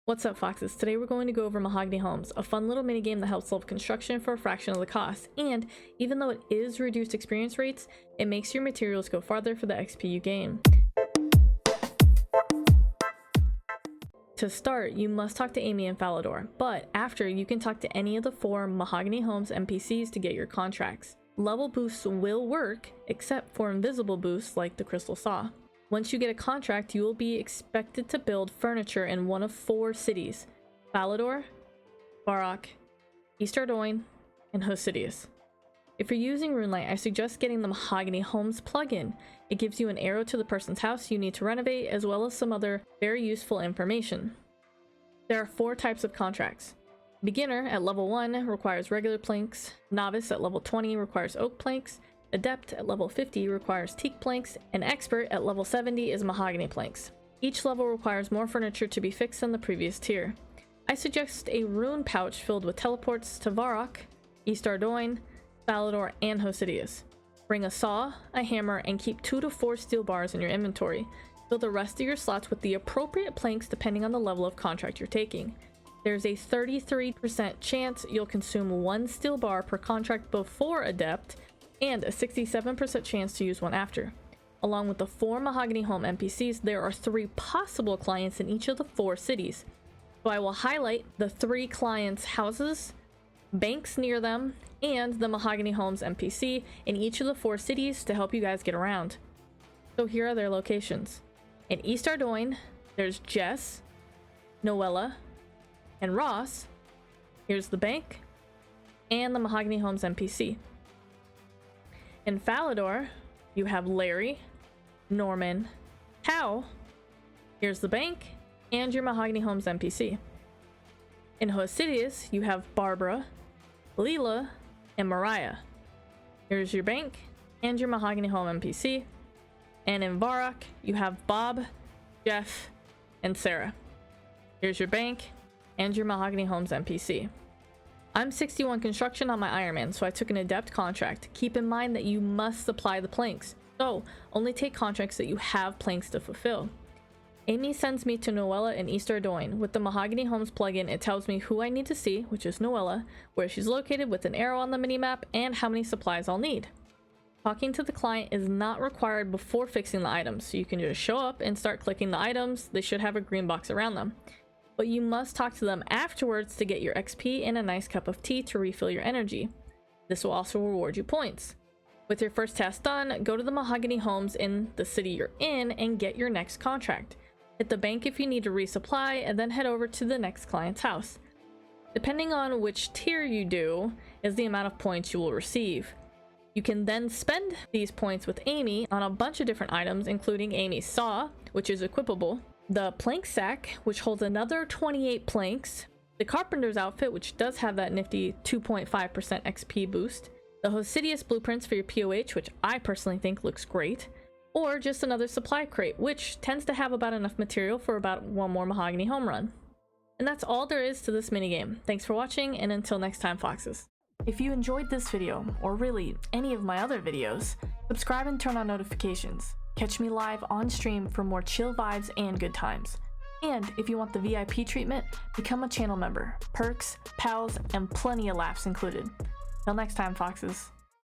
What's up, Foxes? Today we're going to go over Mahogany Homes, a fun little minigame that helps solve construction for a fraction of the cost, and even though it is reduced experience rates, it makes your materials go farther for the XP you gain. To start, you must talk to Amy and Falador, but after, you can talk to any of the 4 Mahogany Homes NPCs to get your contracts. Level boosts will work, except for invisible boosts like the Crystal Saw. Once you get a contract, you will be expected to build furniture in one of 4 cities: Falador, Varrock, East Ardoin, and Hosidius. If you're using Runelight, I suggest getting the Mahogany Homes plugin. It gives you an arrow to the person's house you need to renovate, as well as some other very useful information. There are 4 types of contracts. Beginner at level 1 requires regular planks, Novice at level 20 requires oak planks, Adept at level 50 requires teak planks, and Expert at level 70 is mahogany planks. Each level requires more furniture to be fixed than the previous tier. I suggest a rune pouch filled with teleports to Varrock, East Ardoin, Falador, and Hosidius. Bring a saw, a hammer, and keep 2 to 4 steel bars in your inventory. Fill the rest of your slots with the appropriate planks depending on the level of contract you're taking. There's a 33% chance you'll consume 1 steel bar per contract before Adept, and a 67% chance to use one after. Along with the 4 Mahogany Home NPCs, there are 3 possible clients in each of the 4 cities. So I will highlight the 3 clients' houses, banks near them, and the Mahogany Homes NPC in each of the 4 cities to help you guys get around. So here are their locations. In East Ardoin, there's Jess, Noella, and Ross. Here's the bank, and the Mahogany Homes NPC. In Falador, you have Larry, Norman, Hal. Here's the bank, and your Mahogany Homes NPC. In Hosidius, you have Barbara, Leela, and Mariah. Here's your bank, and your Mahogany Home NPC. And in Varrock, you have Bob, Jeff, and Sarah. Here's your bank, and your Mahogany Homes NPC. I'm 61 construction on my Ironman, so I took an Adept contract. Keep in mind that you must supply the planks, so only take contracts that you have planks to fulfill. Amy sends me to Noella in East Ardoin. With the Mahogany Homes plugin, it tells me who I need to see, which is Noella, where she's located with an arrow on the minimap, and how many supplies I'll need. Talking to the client is not required before fixing the items, so you can just show up and start clicking the items. They should have a green box around them. But you must talk to them afterwards to get your XP and a nice cup of tea to refill your energy. This will also reward you points. With your first task done, go to the Mahogany Homes in the city you're in and get your next contract. Hit the bank if you need to resupply, and then head over to the next client's house. Depending on which tier you do is the amount of points you will receive. You can then spend these points with Amy on a bunch of different items, including Amy's saw, which is equipable, the plank sack, which holds another 28 planks, the carpenter's outfit, which does have that nifty 2.5% XP boost, the Hosidius blueprints for your POH, which I personally think looks great, or just another supply crate, which tends to have about enough material for about 1 more Mahogany Home run. And that's all there is to this minigame. Thanks for watching, and until next time, Foxes. If you enjoyed this video, or really any of my other videos, subscribe and turn on notifications. Catch me live on stream for more chill vibes and good times. And if you want the VIP treatment, become a channel member. Perks, pals, and plenty of laughs included. Till next time, Foxes.